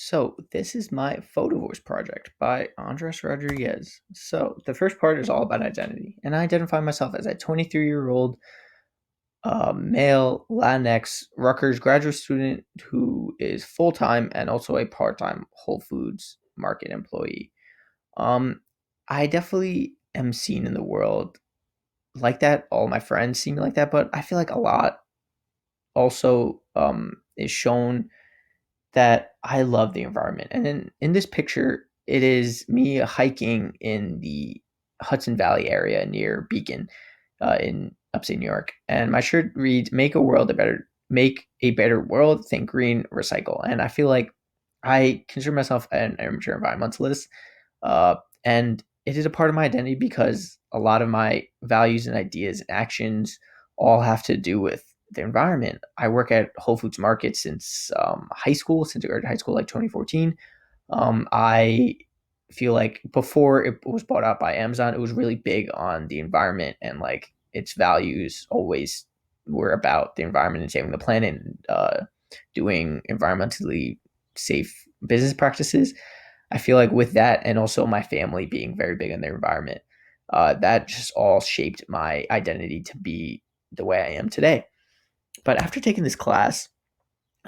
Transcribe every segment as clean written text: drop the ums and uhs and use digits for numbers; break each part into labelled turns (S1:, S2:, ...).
S1: So, this is my photo voice project by Andres Rodriguez. So, the first part is all about identity, and I identify myself as a 23-year-old male Latinx Rutgers graduate student who is full time and also a part time Whole Foods market employee. Um, I definitely am seen in the world like that. All my friends see me like that, but I feel like a lot also is shown that I love the environment. And in this picture, it is me hiking in the Hudson Valley area near Beacon, in upstate New York. And my shirt reads "Make a better world. Think green, recycle." And I feel like I consider myself an amateur environmentalist, uh, and it is a part of my identity because a lot of my values and ideas and actions all have to do with the environment. I work at Whole Foods Market since high school, since I graduated high school, like 2014. I feel like before it was bought out by Amazon, it was really big on the environment and like its values always were about the environment and saving the planet and doing environmentally safe business practices. I feel like with that and also my family being very big on their environment, that just all shaped my identity to be the way I am today. But after taking this class,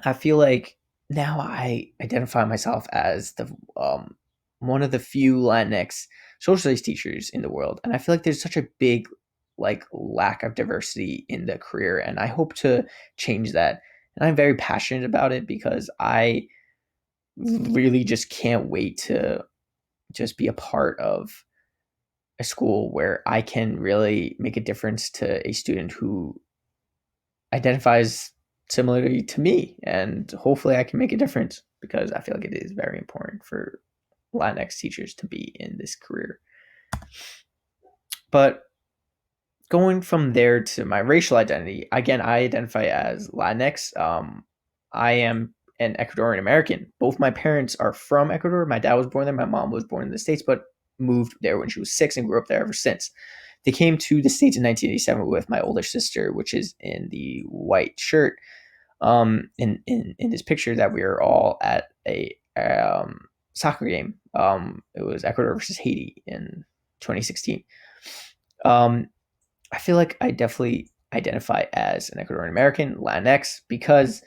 S1: I feel like now I identify myself as the one of the few Latinx social studies teachers in the world, and I feel like there's such a big like lack of diversity in the career, and I hope to change that. And I'm very passionate about it because I really just can't wait to just be a part of a school where I can really make a difference to a student who identifies similarly to me, and hopefully I can make a difference because I feel like it is very important for Latinx teachers to be in this career. But going from there to my racial identity, again, I identify as Latinx. I am an Ecuadorian American. Both my parents are from Ecuador. My dad was born there. My mom was born in the States, but moved there when she was 6 and grew up there ever since. They came to the States in 1987 with my older sister, which is in the white shirt. In this picture that we are all at a soccer game. It was Ecuador versus Haiti in 2016. Um, I feel like I definitely identify as an Ecuadorian American, Latinx, because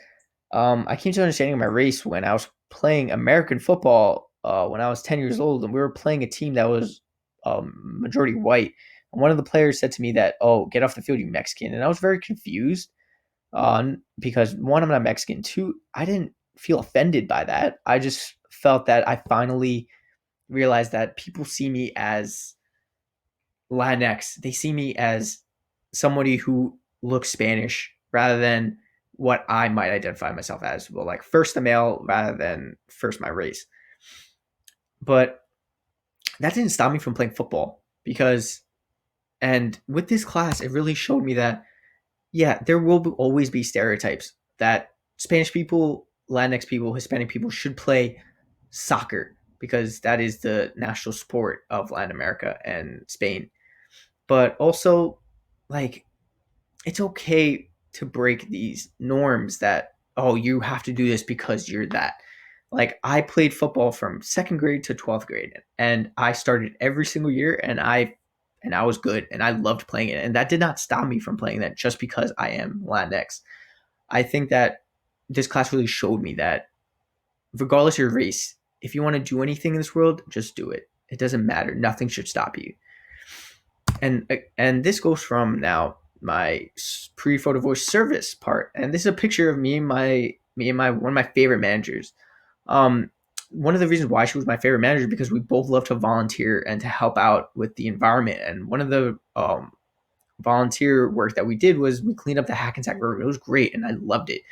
S1: I came to understanding my race when I was playing American football when I was 10 years old, and we were playing a team that was majority white. And one of the players said to me that, "Oh, get off the field, you Mexican," and I was very confused because one, I'm not Mexican. Two, I didn't feel offended by that. I just felt that I finally realized that people see me as Latinx. They see me as somebody who looks Spanish rather than what I might identify myself as. Well, like first the male rather than first my race. But that didn't stop me from playing football because, and with this class, it really showed me that, yeah, there will always be stereotypes that Spanish people, Latinx people, Hispanic people should play soccer because that is the national sport of Latin America and Spain. But also, like, it's okay to break these norms that, oh, you have to do this because you're that. Like, I played football from second grade to 12th grade, and I started every single year, and I was good, and I loved playing it, and that did not stop me from playing that just because I am Latinx. I think that this class really showed me that regardless of your race, if you want to do anything in this world, just do it. It doesn't matter. Nothing should stop you. And this goes from now my pre-photo voice service part, and this is a picture of me and my one of my favorite managers. Um, One of the reasons why she was my favorite manager is because we both love to volunteer and to help out with the environment. And one of the volunteer work that we did was we cleaned up the Hackensack River. It was great, and I loved it.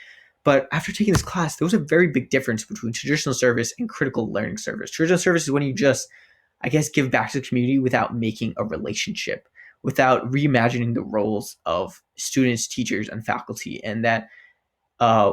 S1: But after taking this class, there was a very big difference between traditional service and critical learning service. Traditional service is when you just, I guess, give back to the community without making a relationship, without reimagining the roles of students, teachers, and faculty. And that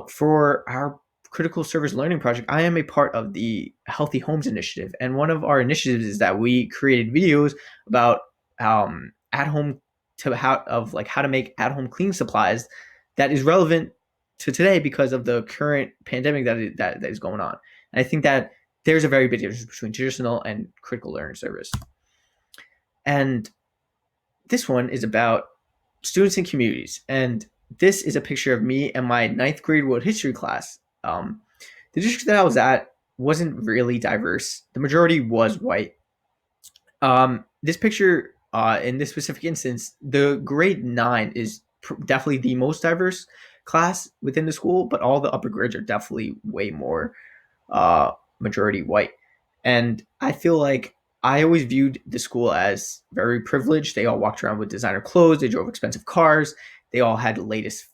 S1: for our critical service learning project, I am a part of the Healthy Homes Initiative. And one of our initiatives is that we created videos about at home to how to make at home cleaning supplies that is relevant to today because of the current pandemic that is going on. And I think that there's a very big difference between traditional and critical learning service. And this one is about students and communities. And this is a picture of me and my ninth grade world history class. The district that I was at wasn't really diverse. The majority was white. This picture, in this specific instance, the grade 9 is definitely the most diverse class within the school, but all the upper grades are definitely way more majority white. And I feel like I always viewed the school as very privileged. They all walked around with designer clothes, they drove expensive cars, they all had the latest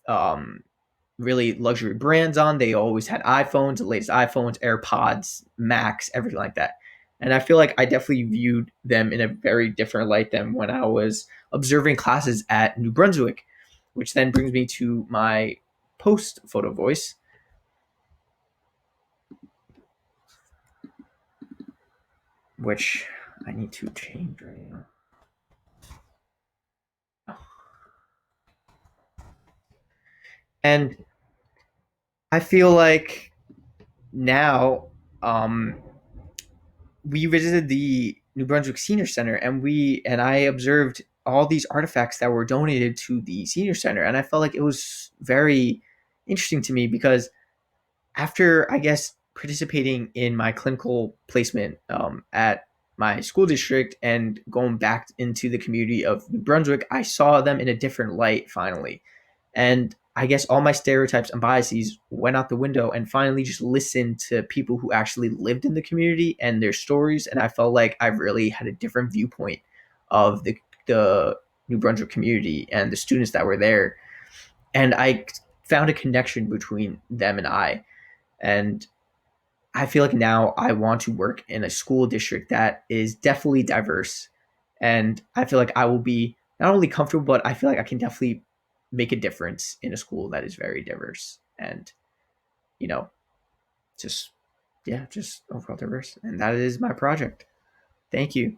S1: really luxury brands on. They always had iPhones, the latest iPhones, AirPods, Macs, everything like that. And I feel like I definitely viewed them in a very different light than when I was observing classes at New Brunswick, which then brings me to my post photo voice, which I need to change right now. And I feel like now we visited the New Brunswick Senior Center, and I observed all these artifacts that were donated to the Senior Center, and I felt like it was very interesting to me because after, I guess, participating in my clinical placement at my school district and going back into the community of New Brunswick, I saw them in a different light finally. And I guess all my stereotypes and biases went out the window and finally just listened to people who actually lived in the community and their stories. And I felt like I really had a different viewpoint of the New Brunswick community and the students that were there. And I found a connection between them and I. And I feel like now I want to work in a school district that is definitely diverse. And I feel like I will be not only comfortable, but I feel like I can definitely make a difference in a school that is very diverse and, you know, just, yeah, just overall diverse. And that is my project. Thank you.